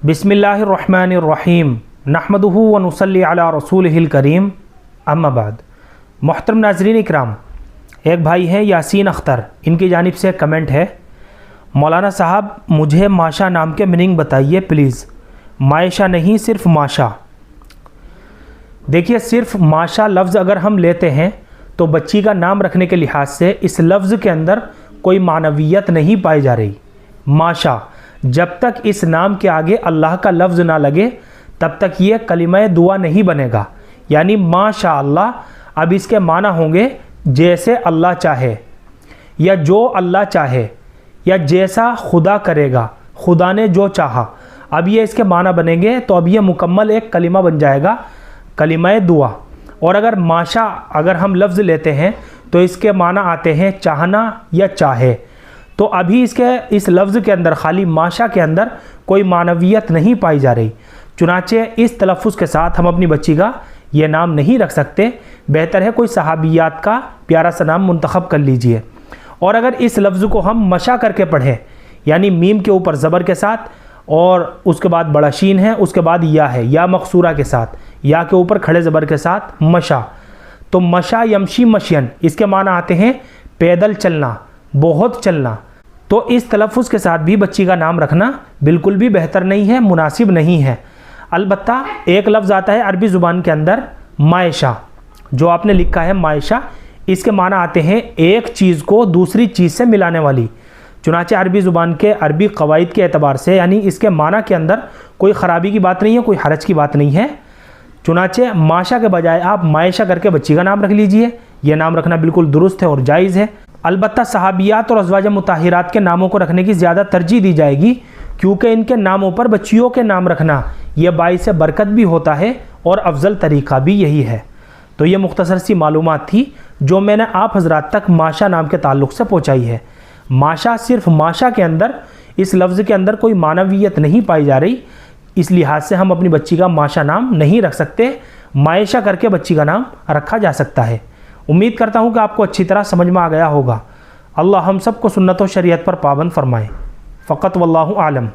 बिस्मिल्लाहिर्रहमानिर्रहीम नहमदुहु व नुसल्ली अला रसूलिहिल करीम अम्मा बाद। मोहतरम नाज़रीन इकराम, एक भाई हैं यासीन अख्तर, इनकी जानिब से कमेंट है, मौलाना साहब मुझे माशा नाम के मीनिंग बताइए प्लीज़। मायशा नहीं, सिर्फ माशा। देखिए, सिर्फ माशा लफ्ज़ अगर हम लेते हैं तो बच्ची का नाम रखने के लिहाज से इस लफ्ज़ के अंदर कोई मानवियत नहीं पाई जा रही। माशा, जब तक इस नाम के आगे अल्लाह का लफ्ज़ ना लगे तब तक ये कलिमा दुआ नहीं बनेगा। यानी माशा अल्लाह, अब इसके माना होंगे जैसे अल्लाह चाहे, या जो अल्लाह चाहे, या जैसा खुदा करेगा, खुदा ने जो चाहा। अब ये इसके माना बनेंगे तो अब ये मुकम्मल एक कलिमा बन जाएगा, कलिमा दुआ। और अगर माशा अगर हम लफ्ज़ लेते हैं तो इसके माना आते हैं चाहना या चाहे। तो अभी इसके इस लफ्ज़ के अंदर, खाली माशा के अंदर कोई मानवियत नहीं पाई जा रही। चुनाचे इस तलफ़ुज़ के साथ हम अपनी बच्ची का ये नाम नहीं रख सकते। बेहतर है कोई सहाबियात का प्यारा सा नाम मुंतखब कर लीजिए। और अगर इस लफ्ज़ को हम मशा करके पढ़ें, यानी मीम के ऊपर ज़बर के साथ और उसके बाद बड़ा शीन है, उसके बाद या है, या मकसूरा के साथ, या के ऊपर खड़े ज़बर के साथ मशा, तो मशा यमशी मशियन, इसके माना आते हैं पैदल चलना, बहुत चलना। तो इस तलफ़ुज़ के साथ भी बच्ची का नाम रखना बिल्कुल भी बेहतर नहीं है, मुनासिब नहीं है। अलबत्ता एक लफ्ज़ आता है अरबी ज़ुबान के अंदर मायशा, जो आपने लिखा है मायशा, इसके माना आते हैं एक चीज़ को दूसरी चीज़ से मिलाने वाली। चुनाचे अरबी ज़ुबान के अरबी क़वाइद के एतबार से, यानी इसके माना के अंदर कोई ख़राबी की बात नहीं है, कोई हरज की बात नहीं है। चुनाचे माशा के बजाय आप मायशा करके बच्ची का नाम रख लीजिए। यह नाम रखना बिल्कुल दुरुस्त है और जायज़ है। अलबत्ता सहाबियात और अज़वाज मुताहिरात के नामों को रखने की ज़्यादा तरजीह दी जाएगी, क्योंकि इनके नामों पर बच्चियों के नाम रखना यह बाइस बरकत भी होता है और अफजल तरीक़ा भी यही है। तो ये मुख्तसर सी मालूमात थी जो मैंने आप हज़रात तक माशा नाम के ताल्लुक़ से पहुँचाई है। माशा, सिर्फ माशा के अंदर, इस लफ्ज़ के अंदर कोई मानवियत नहीं पाई जा रही। इस लिहाज से हम अपनी बच्ची का माशा नाम नहीं रख सकते, मायशा करके बच्ची का नाम रखा जा सकता है। उम्मीद करता हूँ कि आपको अच्छी तरह समझ में आ गया होगा। अल्लाह हम सबको सुन्नत व शरीयत पर पाबंद फरमाए। फ़क़त वल्लाहु आलम।